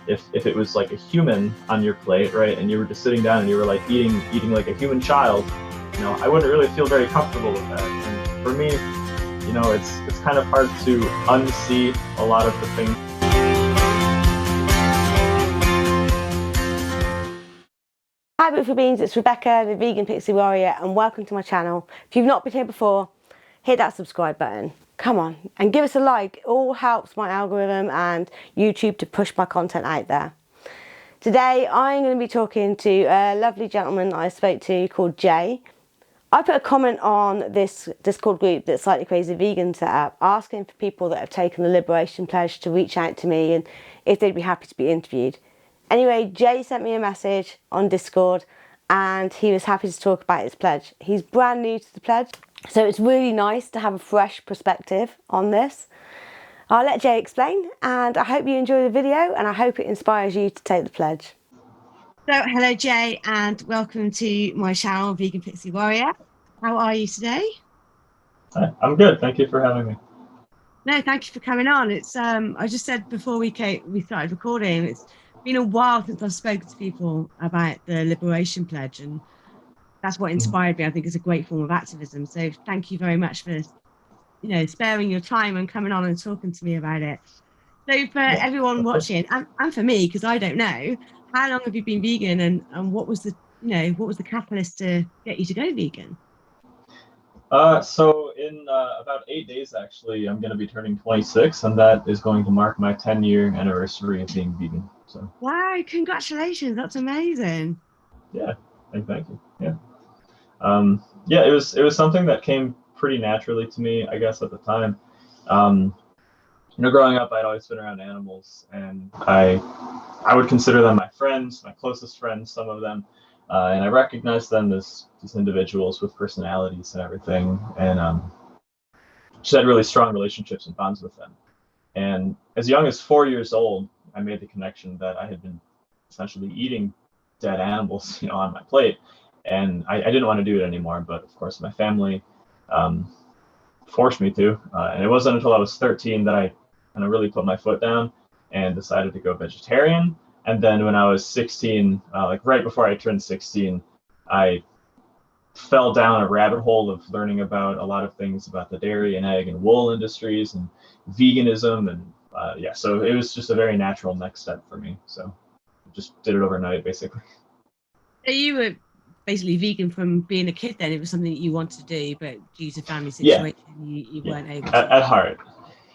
if it was like a human on your plate, right, and you were just sitting down and you were like eating like a human child, I wouldn't really feel very comfortable with that. And for me, it's kind of hard to unsee a lot of the things. Hi beautiful beings, it's Rebecca, the vegan Pixie warrior, and welcome to my channel. If you've not been here before, hit that subscribe button. Come on, and give us a like. It all helps my algorithm and YouTube to push my content out there. Today I'm going to be talking to a lovely gentleman I spoke to called Jay. I put a comment on this Discord group that Slightly Crazy Vegan set up, asking for people that have taken the Liberation Pledge to reach out to me and if they'd be happy to be interviewed. Anyway, Jay sent me a message on Discord and he was happy to talk about his pledge. He's brand new to the pledge, so it's really nice to have a fresh perspective on this. I'll let Jay explain, and I hope you enjoy the video and I hope it inspires you to take the pledge. So, hello Jay, and welcome to my channel, Vegan Pixie Warrior. How are you today? I'm good, thank you for having me. No, thank you for coming on. It's I just said before we started recording, it's been a while since I've spoken to people about the Liberation Pledge, and that's what inspired me. I think it's a great form of activism. So thank you very much for sparing your time and coming on and talking to me about it. So for everyone watching, and for me, because I don't know, how long have you been vegan, and what was the catalyst to get you to go vegan? So in about 8 days, actually, I'm going to be turning 26, and that is going to mark my 10-year anniversary of being vegan. So wow, congratulations! That's amazing. Yeah, thank you. Yeah, it was something that came pretty naturally to me, I guess, at the time. Growing up, I'd always been around animals, and I would consider them my friends, my closest friends, some of them. And I recognized them as these individuals with personalities and everything, and just had really strong relationships and bonds with them. And as young as 4 years old, I made the connection that I had been essentially eating dead animals, on my plate, and I didn't want to do it anymore. But of course, my family forced me to, and it wasn't until I was 13 that I kind of really put my foot down and decided to go vegetarian. And then when I was 16, like right before I turned 16, I fell down a rabbit hole of learning about a lot of things about the dairy and egg and wool industries and veganism. And so it was just a very natural next step for me. So I just did it overnight, basically. So you were basically vegan from being a kid then? It was something that you wanted to do, but due to family situation, you weren't able to. At heart.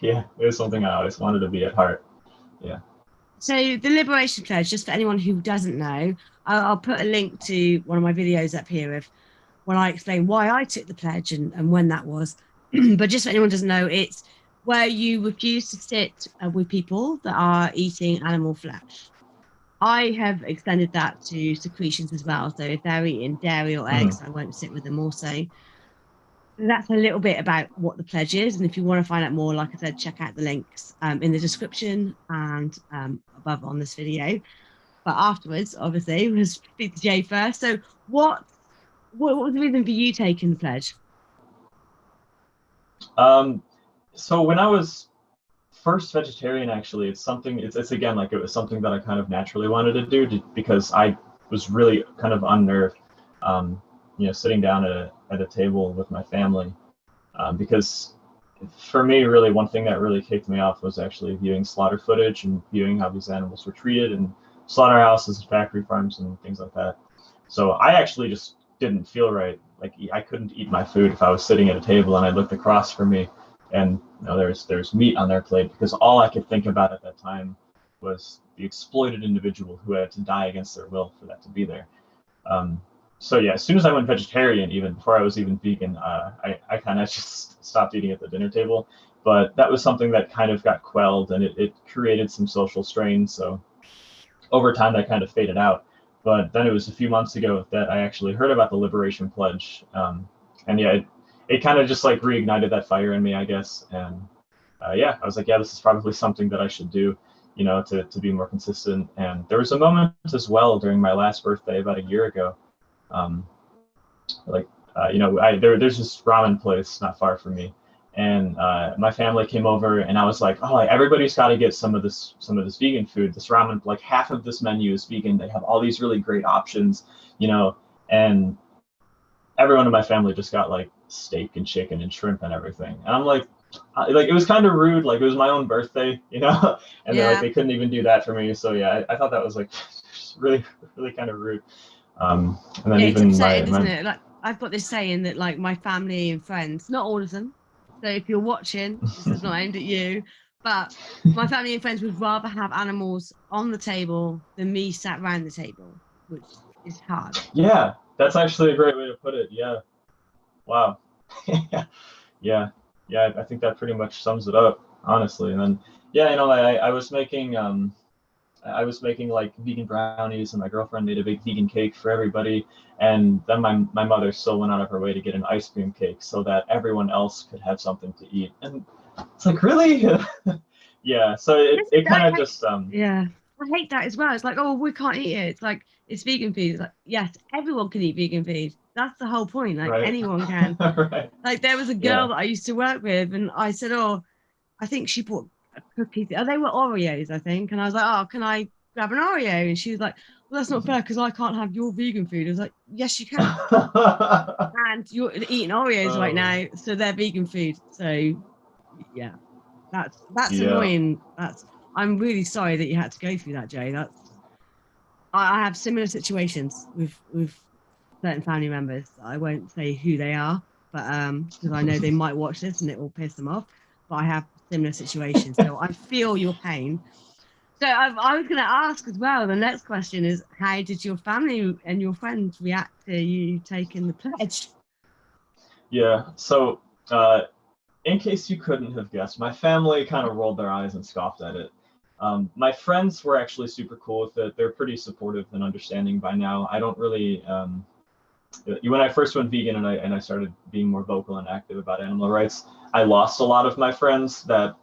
Yeah, it was something I always wanted to be at heart. Yeah. So the Liberation Pledge, just for anyone who doesn't know, I'll put a link to one of my videos up here of when I explain why I took the pledge and when that was. But just so anyone doesn't know, it's where you refuse to sit with people that are eating animal flesh. I have extended that to secretions as well. So if they're eating dairy or eggs, I won't sit with them also. That's a little bit about what the pledge is, and if you want to find out more, like I said, check out the links in the description and above on this video. But afterwards, obviously, we'll speak to Jay first. So what was the reason for you taking the pledge? So when I was first vegetarian, actually, it's again, like, it was something that I kind of naturally wanted to do because I was really kind of unnerved, sitting down at a table with my family, because for me, really, one thing that really kicked me off was actually viewing slaughter footage and viewing how these animals were treated in slaughterhouses, factory farms, and things like that. So I actually just didn't feel right. Like, I couldn't eat my food if I was sitting at a table and I looked across from me and there's meat on their plate, because all I could think about at that time was the exploited individual who had to die against their will for that to be there. So yeah, as soon as I went vegetarian, even before I was even vegan, I kind of just stopped eating at the dinner table. But that was something that kind of got quelled, and it created some social strain. So over time, that kind of faded out. But then it was a few months ago that I actually heard about the Liberation Pledge, and yeah, it kind of just like reignited that fire in me, I guess. And I was like, yeah, this is probably something that I should do, to be more consistent. And there was a moment as well during my last birthday about a year ago. There's this ramen place not far from me, and my family came over, and I was like, oh, like, everybody's got to get some of this vegan food. This ramen, like half of this menu is vegan. They have all these really great options, you know, and everyone in my family just got like steak and chicken and shrimp and everything. And I'm like it was kind of rude. Like it was my own birthday, you know, and they're like, they couldn't even do that for me. So yeah, I thought that was like really, really kind of rude. And then Yeah, even it's upsetting, isn't it? Like I've got this saying that like my family and friends, not all of them. So if you're watching, this is not aimed at you, but my family and friends would rather have animals on the table than me sat around the table, which is hard. Yeah, that's actually a great way to put it. Yeah. Wow. Yeah. Yeah. I think that pretty much sums it up, honestly. And then, yeah, you know, I was making like vegan brownies, and my girlfriend made a big vegan cake for everybody. And then my mother still went out of her way to get an ice cream cake so that everyone else could have something to eat. And it's like, really? Yeah. So it kind of just Yeah, I hate that as well. It's like, oh, we can't eat it. It's like it's vegan food. It's like, yes, everyone can eat vegan food. That's the whole point. Like right. anyone can. Right. Like there was a girl that I used to work with, and I said, oh, I think she bought a cookie. Oh, they were Oreos, I think. And I was like, oh, can I grab an Oreo? And she was like, well, that's not fair because I can't have your vegan food. I was like, yes, you can. And you're eating Oreos right now, so they're vegan food. So yeah, that's annoying. I'm really sorry that you had to go through that, Jay. I have similar situations with certain family members. I won't say who they are, but because I know they might watch this and it will piss them off. But I have similar situations, so I feel your pain. So I was going to ask as well. The next question is, how did your family and your friends react to you taking the pledge? Yeah. So, in case you couldn't have guessed, my family kind of rolled their eyes and scoffed at it. My friends were actually super cool with it. They're pretty supportive and understanding by now. I don't really, when I first went vegan and I started being more vocal and active about animal rights, I lost a lot of my friends that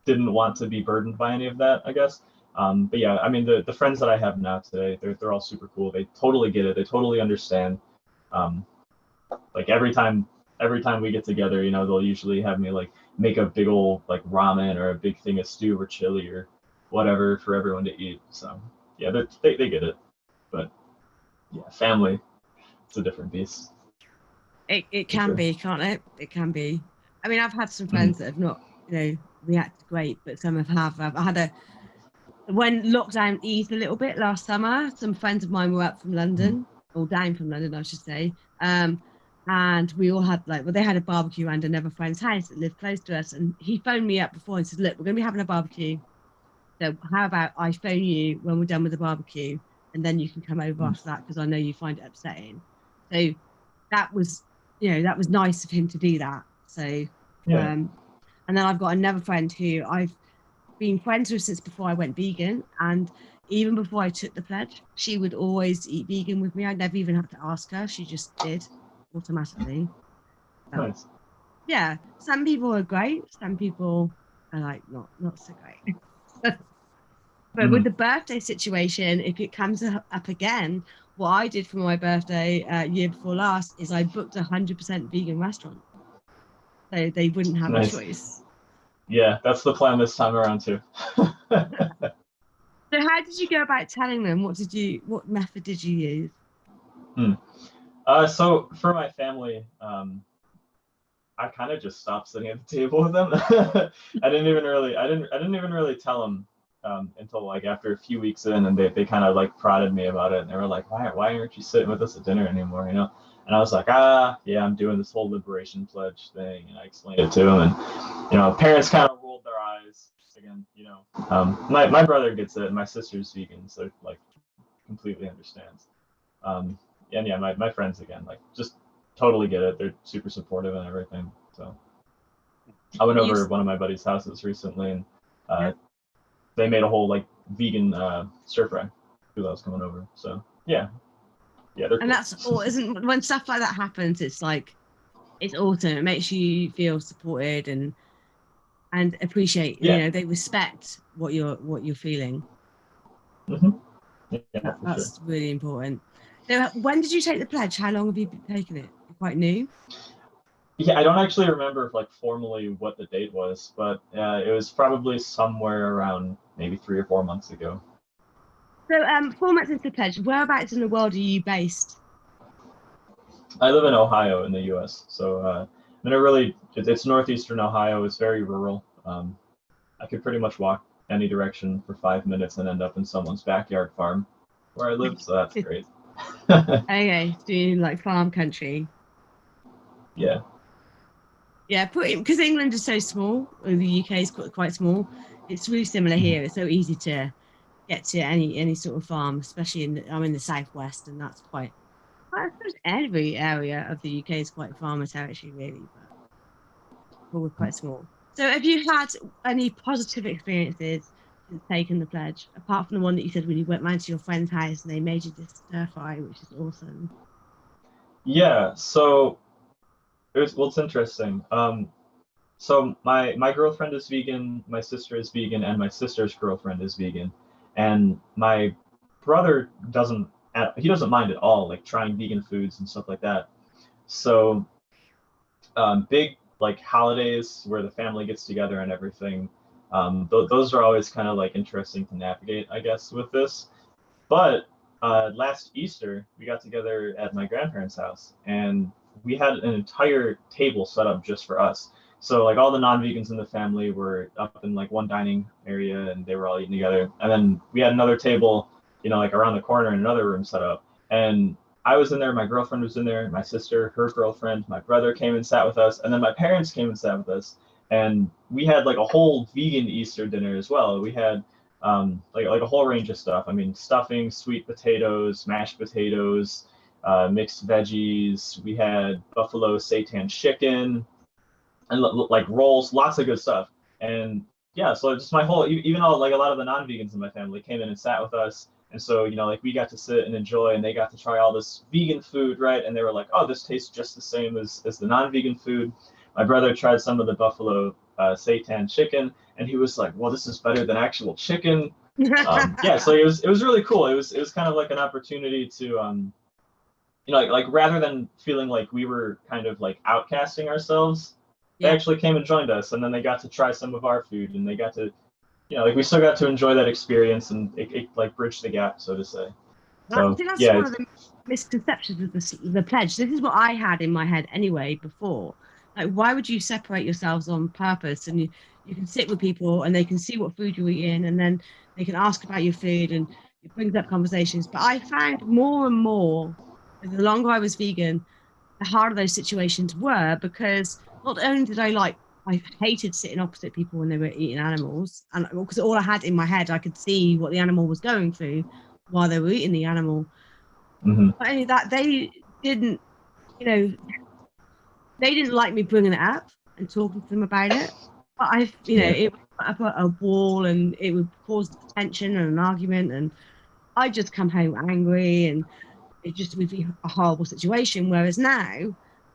didn't want to be burdened by any of that, I guess. But yeah, I mean, the friends that I have now today, they're all super cool. They totally get it. They totally understand. Um, like every time we get together, you know, they'll usually have me like make a big old like ramen or a big thing of stew or chili or whatever for everyone to eat. So yeah, they get it. But yeah, family, it's a different beast. It can Sure. be, can't it? It can be. I mean, I've had some friends that have not, reacted great, but some have. I had when lockdown eased a little bit last summer, some friends of mine were up from Mm-hmm. London, or down from London, I should say. And we all had they had a barbecue around another friend's house that lived close to us. And he phoned me up before and said, look, we're going to be having a barbecue. So how about I phone you when we're done with the barbecue, and then you can come over after that because I know you find it upsetting. So that was, that was nice of him to do that. So, Yeah. and then I've got another friend who I've been friends with since before I went vegan, and even before I took the pledge, she would always eat vegan with me. I never even had to ask her; she just did automatically. Nice. Yeah, some people are great, some people are like not so great. But with Mm-hmm. the birthday situation, if it comes up again, what I did for my birthday year before last is I booked 100% vegan restaurant, so they wouldn't have a Nice. choice. Yeah, that's the plan this time around too. So how did you go about telling them? What method did you use? Hmm. So for my family, I kind of just stopped sitting at the table with them. I didn't even really tell them until like after a few weeks in, and they kind of like prodded me about it, and they were like, why aren't you sitting with us at dinner anymore, you know? And I was like, yeah, I'm doing this whole liberation pledge thing, and I explained it to them, and parents kind of rolled their eyes again, my brother gets it, and my sister's vegan, so like completely understands. Um, and yeah, my friends again, like just totally get it. They're super supportive and everything. So I went over one of my buddy's houses recently, and they made a whole like vegan stir fry. Who else coming over? So yeah, they're And cool. that's all, isn't when stuff like that happens, it's like it's awesome. It makes you feel supported and appreciate, Yeah. they respect what you're feeling. Mm-hmm. Yeah, That's sure. really important. So when did you take the pledge? How long have you been taking it? You're quite new. Yeah, I don't actually remember like formally what the date was, but it was probably somewhere around maybe 3 or 4 months ago. So, 4 months into the pledge, whereabouts in the world are you based? I live in Ohio in the U.S., so in a really it's northeastern Ohio. It's very rural. I could pretty much walk any direction for 5 minutes and end up in someone's backyard farm where I live, so that's great. Okay, so you like farm country. Yeah. Yeah, because England is so small, or the UK is quite small. It's really similar Mhm. here. It's so easy to get to any sort of farm, especially I'm in the southwest, and that's quite. Well, I suppose every area of the UK is quite farmer territory, really, but we're quite small. So, have you had any positive experiences since taking the pledge, apart from the one that you said when you went round to your friend's house and they made you this stir fry, which is awesome? Yeah. So it's interesting. So my girlfriend is vegan, my sister is vegan, and my sister's girlfriend is vegan, and my brother he doesn't mind at all like trying vegan foods and stuff like that. So big like holidays where the family gets together and everything. Those are always kind of like interesting to navigate, I guess, with this. But last Easter, we got together at my grandparents' house, and we had an entire table set up just for us. So like all the non-vegans in the family were up in like one dining area, and they were all eating together. And then we had another table, like around the corner in another room set up. And I was in there, my girlfriend was in there, my sister, her girlfriend, my brother came and sat with us, and then my parents came and sat with us. And we had like a whole vegan Easter dinner as well. We had like a whole range of stuff. I mean, stuffing, sweet potatoes, mashed potatoes, mixed veggies. We had buffalo seitan chicken and like rolls, lots of good stuff. And yeah, so just my whole, even all like a lot of the non-vegans in my family came in and sat with us. And so, like we got to sit and enjoy, and they got to try all this vegan food, right? And they were like, "Oh, this tastes just the same as the non-vegan food." My brother tried some of the buffalo seitan chicken, and he was like, "Well, this is better than actual chicken." Yeah, so it was really cool. It was kind of like an opportunity to like rather than feeling like we were kind of like outcasting ourselves, they Yeah. actually came and joined us, and then they got to try some of our food, and they got to like we still got to enjoy that experience, and it like bridged the gap, so to say. I So think that's yeah, one of the misconceptions of the pledge. This is what I had in my head anyway before. Like, why would you separate yourselves on purpose? And you can sit with people and they can see what food you're eating, and then they can ask about your food, and it brings up conversations. But I found more and more, the longer I was vegan, the harder those situations were, because not only did I hated sitting opposite people when they were eating animals, and because all I had in my head, I could see what the animal was going through while they were eating the animal. mm-hmm. Not only that, didn't, you know, they didn't like me bringing it up and talking to them about it. But Yeah. it would put up a wall, and it would cause tension and an argument, and I'd just come home angry, and it just would be a horrible situation. Whereas now,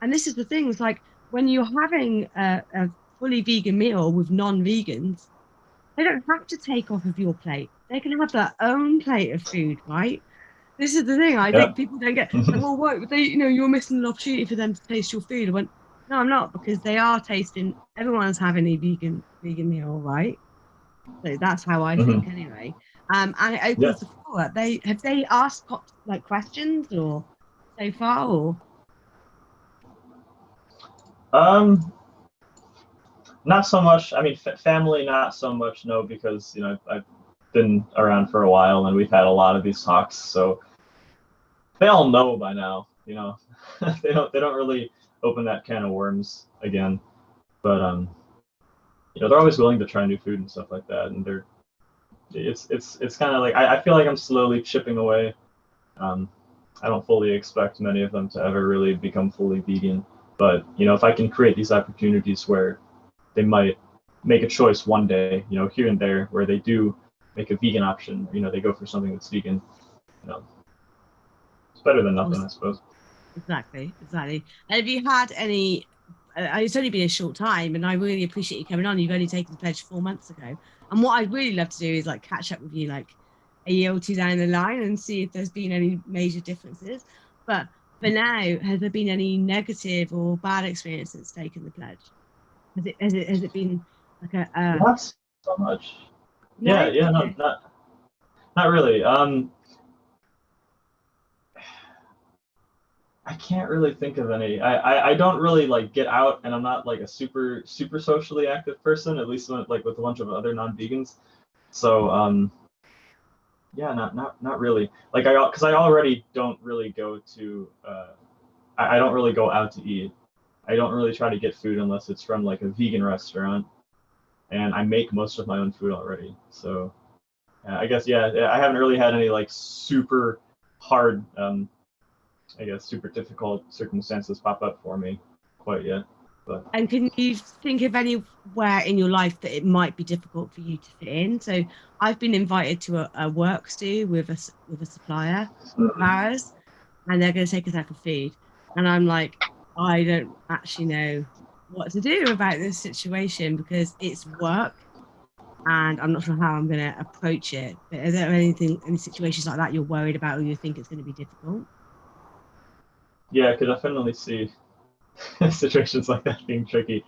and this is the thing, it's like when you're having a fully vegan meal with non-vegans, they don't have to take off of your plate. They can have their own plate of food, right? This is the thing. I Yeah. think people don't get like, well, what they, you're missing an opportunity for them to taste your food. I went, no, I'm not, because they are tasting. Everyone's having a vegan meal, right? So that's how I Mm-hmm. think, anyway. And it Yeah. opens the floor up. They asked like questions or so far, or Um, Not so much. I mean, family, not so much. No, because I've been around for a while, and we've had a lot of these talks, so they all know by now. They don't really open that can of worms again. But they're always willing to try new food and stuff like that, and it's kind of like I feel like I'm slowly chipping away. Um, I don't fully expect many of them to ever really become fully vegan, but if I can create these opportunities where they might make a choice one day, here and there, where they do make a vegan option, they go for something that's vegan, you know, it's better than nothing, I suppose. exactly. And have you had any? It's only been a short time, and I really appreciate you coming on. You've only taken the pledge 4 months ago, and what I'd really love to do is like catch up with you like a year or two down the line and see if there's been any major differences. But For now, has there been any negative or bad experience since taking the pledge? Has it been like a Not so much. no? Yeah, yeah, no, Okay. not really. I can't really think of any. I don't really like get out, and I'm not like a super socially active person, at least when, like with a bunch of other non-vegans. So yeah, not really. Like because I already don't really go to I don't really go out to eat. I don't really try to get food unless it's from like a vegan restaurant, and I make most of my own food already. So I guess yeah, I haven't really had any like super hard I guess super difficult circumstances pop up for me quite yet. But And can you think of anywhere in your life that it might be difficult for you to fit in? So I've been invited to a work stew with a supplier of ours, and they're going to take us out for food. And I'm like, I don't actually know what to do about this situation because it's work, and I'm not sure how I'm going to approach it. But are there any situations like that you're worried about, or you think it's going to be difficult? yeah, I could definitely see situations like that being tricky.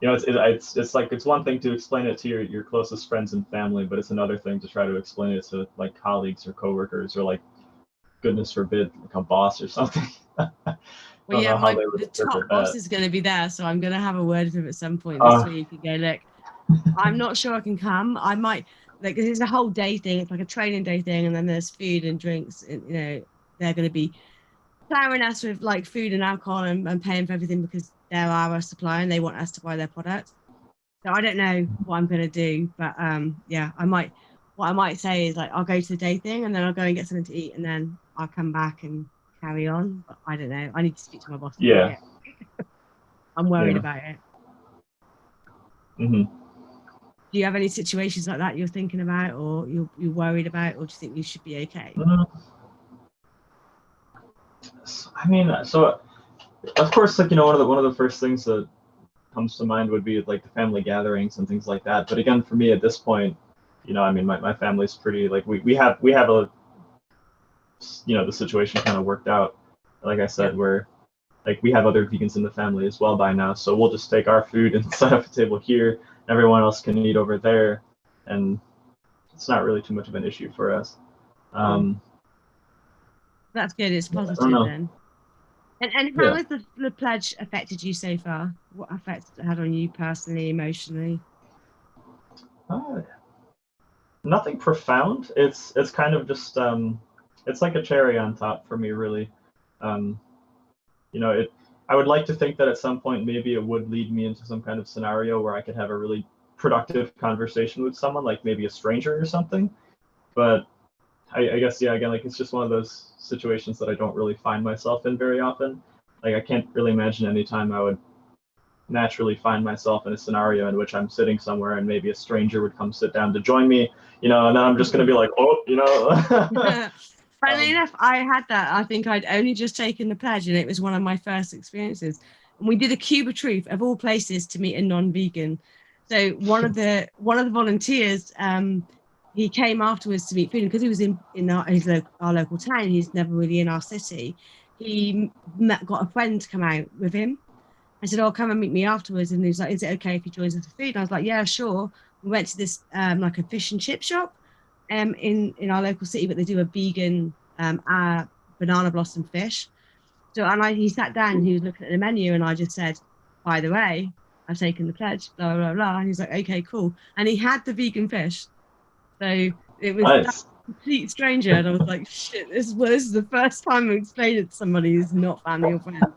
It's like it's one thing to explain it to your closest friends and family, but it's another thing to try to explain it to like colleagues or coworkers or like goodness forbid like a boss or something. I Well, don't yeah, know how my they would the interpret top boss that. is going to be there, so I'm going to have a word with him at some point this Uh, week and go, look, I'm not sure I can come. I might like 'cause it's a whole day thing. It's like a training day thing, and then there's food and drinks. And, they're going to be plowing us with like food and alcohol and paying for everything because they're our supplier and they want us to buy their products. So I don't know what I'm going to do, but yeah, I might. What I might say is like I'll go to the day thing and then I'll go and get something to eat and then I'll come back and carry on. But I don't know. I need to speak to my boss about yeah, it. I'm worried yeah. about it. Hmm. Do you have any situations like that you're thinking about or you're worried about, or do you think you should be okay? I mean, so of course, like one of the first things that comes to mind would be like the family gatherings and things like that. But again, for me at this point, I mean, my family's pretty like we have a the situation kind of worked out. Like I Yeah. said, where like we have other vegans in the family as well by now, so we'll just take our food and set up a table here. Everyone else can eat over there, and it's not really too much of an issue for us. Cool. Um, That's good. It's I don't positive know. then. And how Yeah. has the pledge affected you so far? What effects it had on you personally, emotionally? Uh, Nothing profound. It's kind of just it's like a cherry on top for me, really. Um, it. I would like to think that at some point maybe it would lead me into some kind of scenario where I could have a really productive conversation with someone, like maybe a stranger or something. But I guess yeah, again, like it's just one of those situations that I don't really find myself in very often. Like I can't really imagine any time I would naturally find myself in a scenario in which I'm sitting somewhere and maybe a stranger would come sit down to join me, and then I'm just gonna be like, oh. Funnily um, enough, I had that. I think I'd only just taken the pledge, and it was one of my first experiences. And we did a Cuba Truth of all places to meet a non-vegan. So one of the volunteers, he came afterwards to meet food because he was in our local town. He's never really in our city. He got a friend to come out with him. I said, "Oh, come and meet me afterwards." And he was like, "Is it okay if he joins us for food?" And I was like, "Yeah, sure." We went to this like a fish and chip shop in our local city, but they do a vegan banana blossom fish. So he sat down and he was looking at the menu, and I just said, "By the way, I've taken the pledge." Blah blah blah. And he's like, "Okay, cool." And he had the vegan fish, so it was that nice, complete stranger, and I was like, "Shit, this is the first time I explained it to somebody who's not family or friend."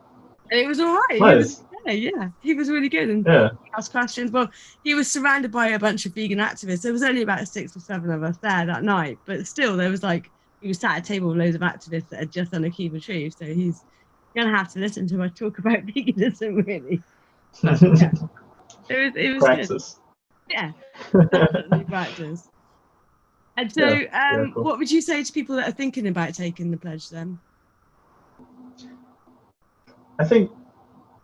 And it was all right. He was nice, yeah, he was really good and yeah, asked questions. Well, he was surrounded by a bunch of vegan activists. There was only about 6 or 7 of us there that night, but still, there was like he was sat at a table with loads of activists that had just done a Cuba Truth. So he's gonna have to listen to us talk about veganism, really. But yeah, it was good. praxis. Yeah, definitely practice. And so, Yeah, yeah, cool. what would you say to people that are thinking about taking the pledge then? I think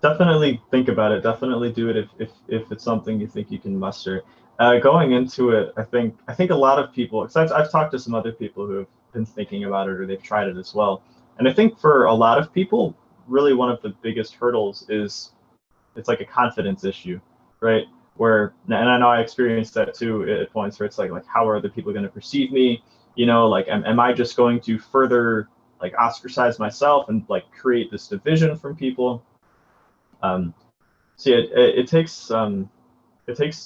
definitely think about it. Definitely do it if it's something you think you can muster. Going into it, I think a lot of people, because I've talked to some other people who have been thinking about it or they've tried it as well, And I think for a lot of people, really one of the biggest hurdles is it's like a confidence issue, right? Where, and I know I experienced that too at points where it's like how are other people going to perceive me? You know, like am I just going to further like ostracize myself and like create this division from people? So yeah, it takes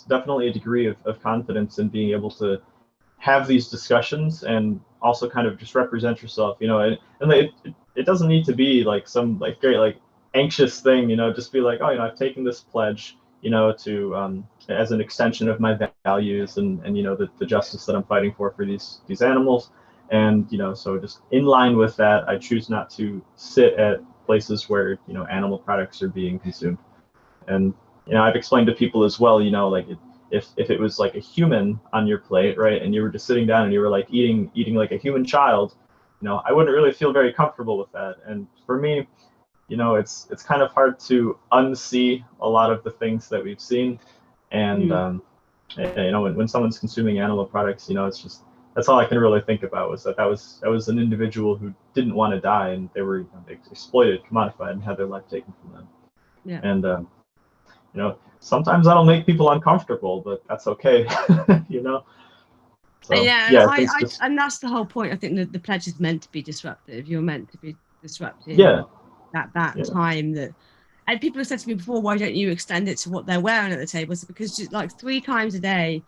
definitely a degree of confidence in being able to have these discussions and also kind of just represent yourself, you know, and it doesn't need to be like some like great like anxious thing, you know, just be like, oh, you know, I've taken this pledge, you know, to as an extension of my values and you know the justice that I'm fighting for these animals, and you know, so just in line with that, I choose not to sit at places where you know animal products are being consumed. And you know, I've explained to people as well, you know, like if it was like a human on your plate, right, and you were just sitting down and you were like eating like a human child, you know, I wouldn't really feel very comfortable with that. And for me, you know, it's kind of hard to unsee a lot of the things that we've seen. And you know, when someone's consuming animal products, you know, it's just that's all I can really think about was that was an individual who didn't want to die, and they were, you know, exploited, commodified, and had their life taken from them. Yeah. And you know, sometimes that'll make people uncomfortable, but that's okay. You know. So yeah, yeah, I think it's just and that's the whole point. I think that the pledge is meant to be disruptive. You're meant to be disrupting yeah, that yeah, time that. And people have said to me before, why don't you extend it to what they're wearing at the table? So because just like 3 times a day,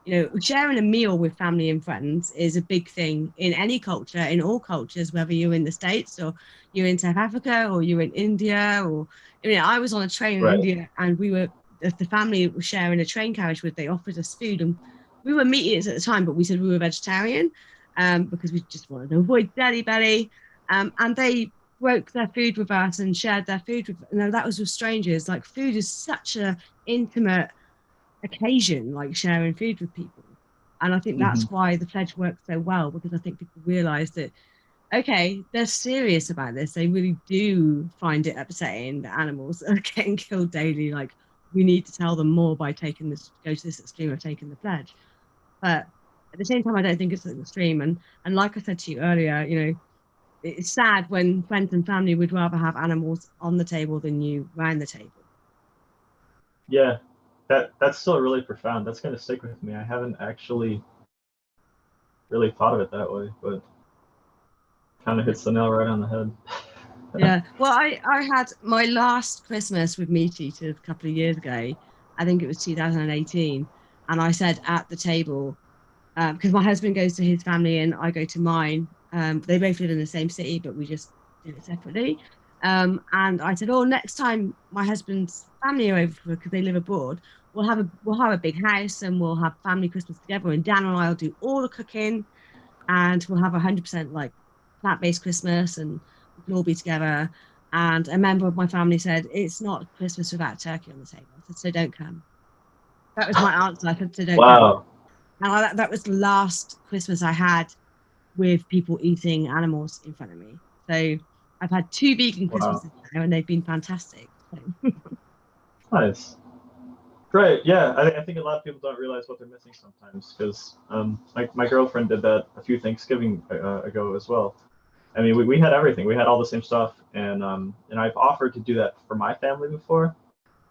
you know, sharing a meal with family and friends is a big thing in any culture, in all cultures, whether you're in the States or you're in South Africa or you're in India or, you know, I was on a train in right, India and the family was sharing a train carriage with, they offered us food and we were meat eaters at the time, but we said we were vegetarian because we just wanted to avoid daddy belly. And they broke their food with us and shared their food with, no, that was with strangers. Like food is such a intimate occasion, like sharing food with people. And I think hmm that's why the pledge works so well, because I think people realize that, okay, they're serious about this. They really do find it upsetting that animals are getting killed daily. Like, we need to tell them more by taking this, go to this extreme of taking the pledge. But at the same time, I don't think it's an extreme. And like I said to you earlier, you know, it's sad when friends and family would rather have animals on the table than you around the table. yeah. That's still really profound. That's gonna stick with me. I haven't actually really thought of it that way, but kind of hits the nail right on the head. Yeah. Well, I had my last Christmas with meat eaters a couple of years ago. I think it was 2018. And I said at the table, because my husband goes to his family and I go to mine. They both live in the same city, but we just did it separately. And I said, oh, next time my husband's family are over because they live abroad, we'll have a big house and we'll have family Christmas together. And Dan and I will do all the cooking, and we'll have 100% like plant-based Christmas, and we can all be together. And a member of my family said, it's not Christmas without turkey on the table. I said, so don't come. That was my answer. I said, so don't come. Wow. And that was the last Christmas I had with people eating animals in front of me. So I've had 2 vegan Wow. Christmases now, and they've been fantastic. So. Nice. Great. Yeah, I think a lot of people don't realize what they're missing sometimes because my girlfriend did that a few Thanksgiving ago as well. I mean, we had everything. We had all the same stuff, and I've offered to do that for my family before,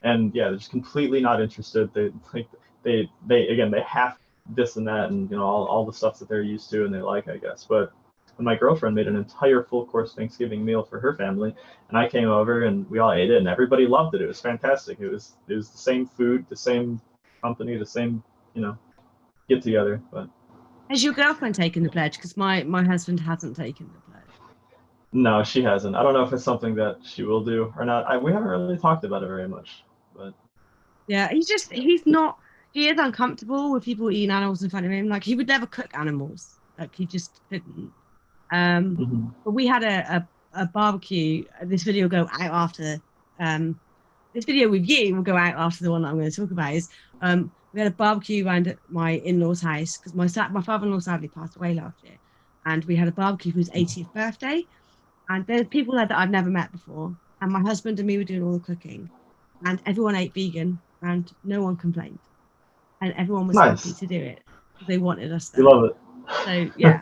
and yeah, they're just completely not interested. They like they again they have this and that, and you know all the stuff that they're used to and they like, I guess. But when my girlfriend made an entire full course Thanksgiving meal for her family, and I came over and we all ate it, and everybody loved it. It was fantastic. It was the same food, the same company, the same you know get together. But Has your girlfriend taken the pledge? Because my husband hasn't taken the pledge. no, she hasn't. I don't know if it's something that she will do or not. We haven't really talked about it very much, but Yeah, he is uncomfortable with people eating animals in front of him. Like, he would never cook animals. Like, he just couldn't. mhm. But we had a barbecue. This video will go out after this video with you will go out after the one that I'm going to talk about. Is we had a barbecue around at my in-laws' house because my father-in-law sadly passed away last year, and we had a barbecue for his 80th birthday. And there's people there that I've never met before, and my husband and me were doing all the cooking, and everyone ate vegan, and no one complained, and everyone was happy Nice. to do it because they wanted us We there. love it. So yeah,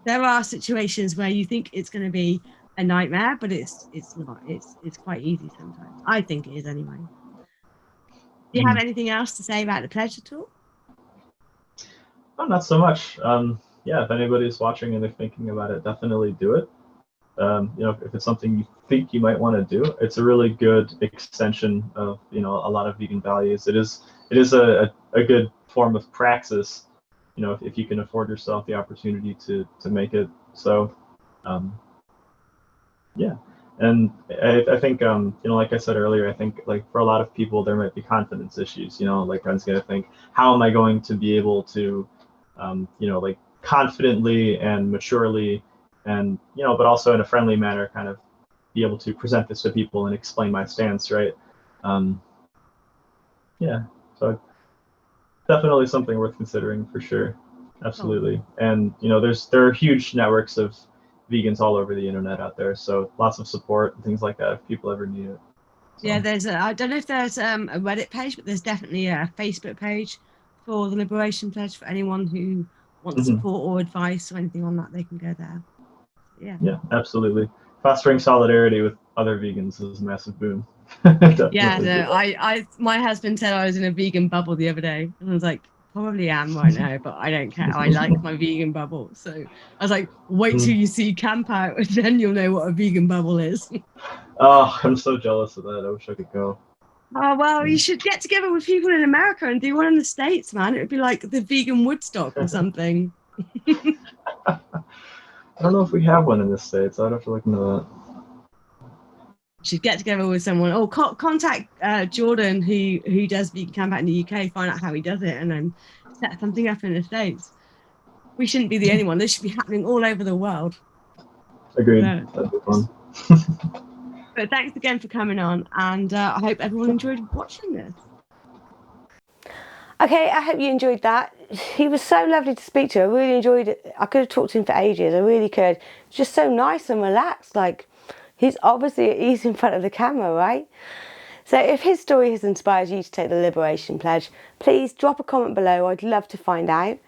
there are situations where you think it's going to be a nightmare, but it's not. It's quite easy sometimes. I think it is anyway. Do you have anything else to say about the pledge at all? Oh, not so much. Yeah, if anybody's watching and they're thinking about it, definitely do it. You know, if it's something you think you might want to do, it's a really good extension of, you know, a lot of vegan values. It is a good form of praxis, you know, if you can afford yourself the opportunity to make it. So, yeah. And I think, you know, like I said earlier, I think like for a lot of people, there might be confidence issues, you know, like one's going to think, how am I going to be able to, you know, like confidently and maturely and, you know, but also in a friendly manner, kind of be able to present this to people and explain my stance, right? Yeah, so definitely something worth considering for sure. Absolutely. And, you know, there are huge networks of vegans all over the internet out there, so lots of support and things like that if people ever need it. So. Yeah, I don't know if there's a Reddit page, but there's definitely a Facebook page for the Liberation Pledge for anyone who wants support or advice or anything on that. They can go there. Yeah, absolutely. Fostering solidarity with other vegans is a massive boom. Yeah, no, my husband said I was in a vegan bubble the other day, and I was like, probably am right now, but I don't care. I like my vegan bubble. So I was like, wait till you see Camp Out, and then you'll know what a vegan bubble is. Oh, I'm so jealous of that. I wish I could go. Oh, well, you should get together with people in America and do one in the States, man. It would be like the vegan Woodstock or something. I don't know if we have one in the States. I'd have to look into that. Should get together with someone. Oh, contact Jordan, who does vegan camp out in the UK, find out how he does it, and then set something up in the States. We shouldn't be the only one. This should be happening all over the world. Agreed. That'd be fun. But thanks again for coming on, and I hope everyone enjoyed watching this. Okay, I hope you enjoyed that. He was so lovely to speak to. I really enjoyed it. I could have talked to him for ages. I really could. Just so nice and relaxed. Like, he's obviously at ease in front of the camera, right? So if his story has inspired you to take the Liberation Pledge, please drop a comment below. I'd love to find out.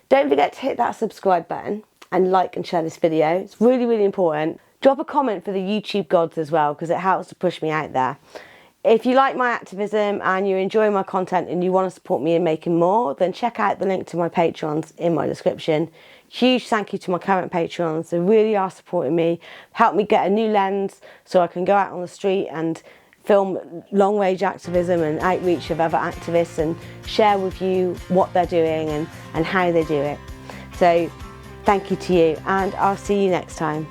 Don't forget to hit that subscribe button and like and share this video. It's really, really important. Drop a comment for the YouTube gods as well, because it helps to push me out there. If you like my activism and you enjoy my content and you want to support me in making more, then check out the link to my Patrons in my description. Huge thank you to my current Patrons. They really are supporting me, help me get a new lens so I can go out on the street and film long range activism and outreach of other activists and share with you what they're doing and how they do it. So thank you to you, and I'll see you next time.